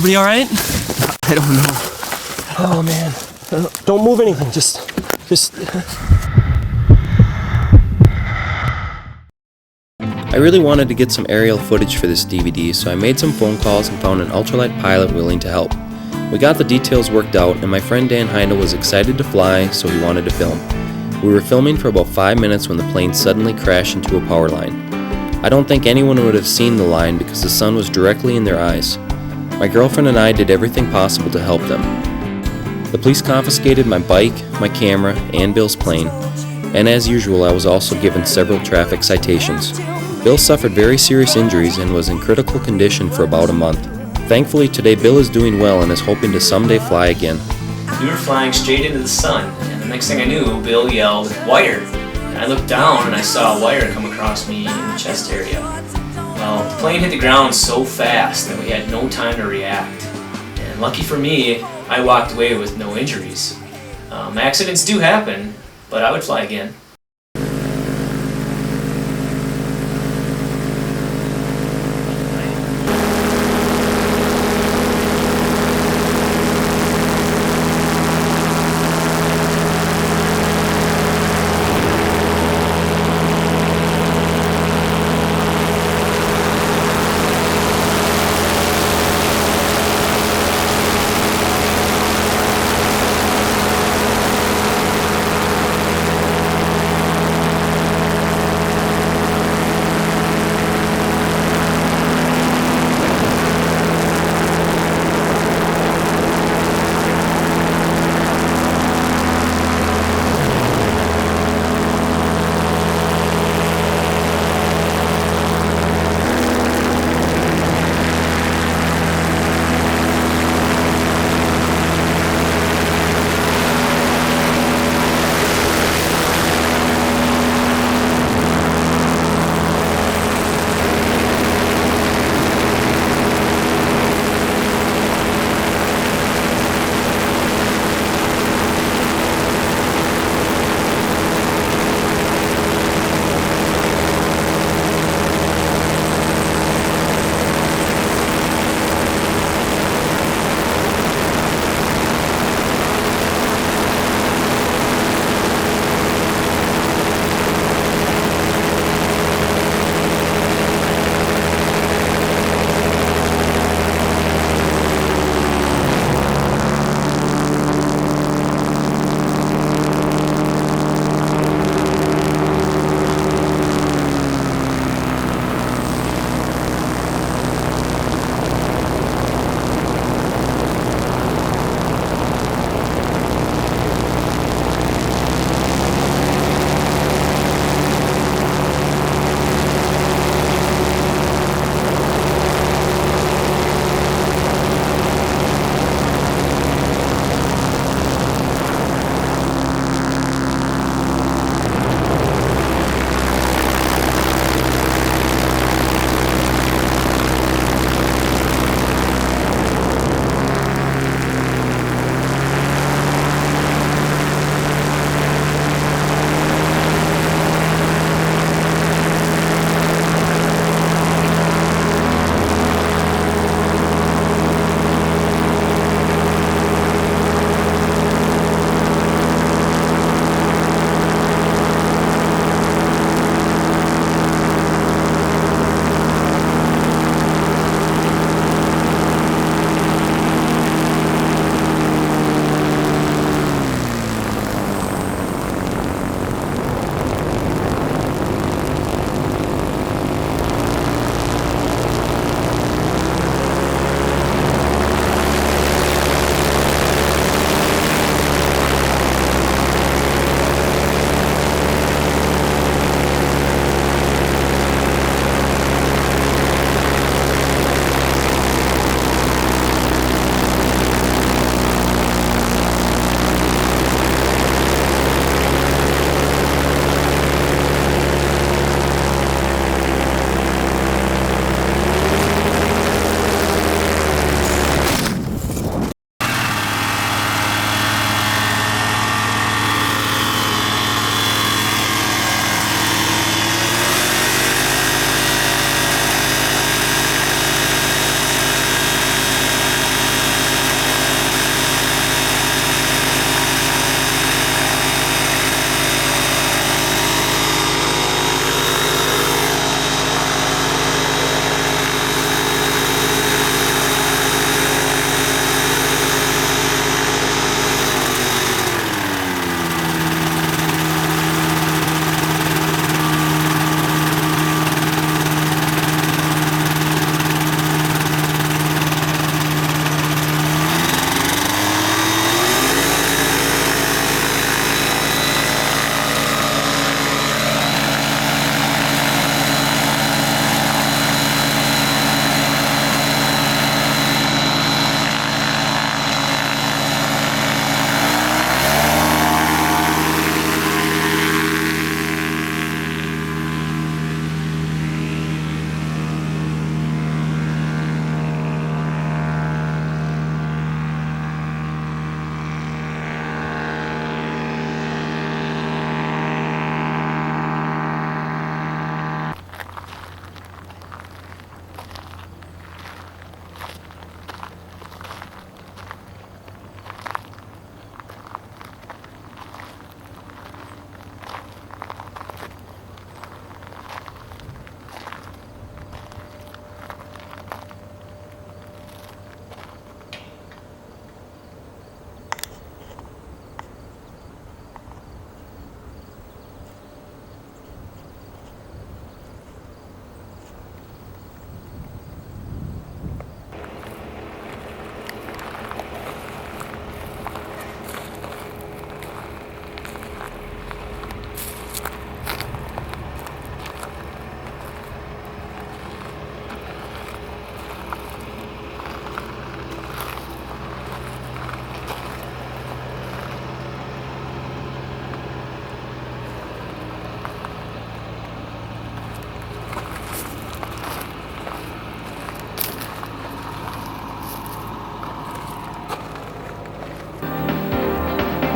Everybody all right? I don't know. Oh man. Don't move anything. Just. I really wanted to get some aerial footage for this DVD, so I made some phone calls and found an ultralight pilot willing to help. We got the details worked out, and my friend Dan Heindel was excited to fly, so he wanted to film. We were filming for about 5 minutes when the plane suddenly crashed into a power line. I don't think anyone would have seen the line because the sun was directly in their eyes. My girlfriend and I did everything possible to help them. The police confiscated my bike, my camera, and Bill's plane, and as usual I was also given several traffic citations. Bill suffered very serious injuries and was in critical condition for about a month. Thankfully today Bill is doing well and is hoping to someday fly again. We were flying straight into the sun, and the next thing I knew, Bill yelled, "Wire!" And I looked down and I saw a wire come across me in the chest area. Well, the plane hit the ground so fast that we had no time to react. And lucky for me, I walked away with no injuries. Accidents do happen, but I would fly again.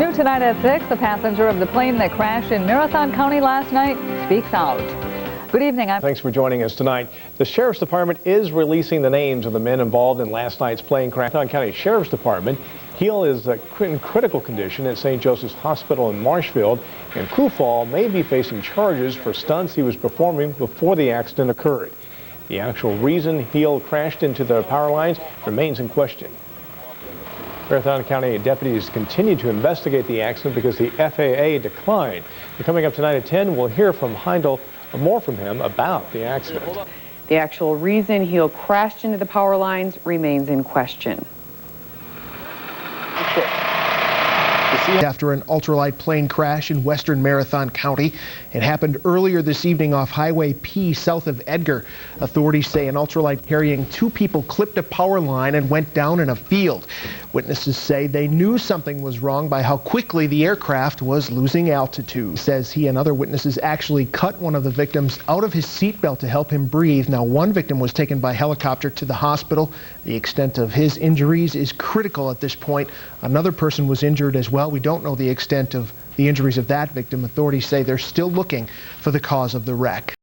New tonight at 6, the passenger of the plane that crashed in Marathon County last night speaks out. Good evening. Thanks for joining us tonight. The Sheriff's Department is releasing the names of the men involved in last night's plane crash. Marathon County Sheriff's Department. Heel is in critical condition at St. Joseph's Hospital in Marshfield, and Kufal may be facing charges for stunts he was performing before the accident occurred. The actual reason Heel crashed into the power lines remains in question. Marathon County deputies continue to investigate the accident because the FAA declined. And coming up tonight at 10, we'll hear from Heindel, more from him about the accident. The actual reason Heel crashed into the power lines remains in question. After an ultralight plane crash in western Marathon County. It happened earlier this evening off Highway P south of Edgar. Authorities say an ultralight carrying 2 people clipped a power line and went down in a field. Witnesses say they knew something was wrong by how quickly the aircraft was losing altitude. Says he and other witnesses actually cut one of the victims out of his seatbelt to help him breathe. Now, one victim was taken by helicopter to the hospital. The extent of his injuries is critical at this point. Another person was injured as well. We don't know the extent of the injuries of that victim. Authorities say they're still looking for the cause of the wreck.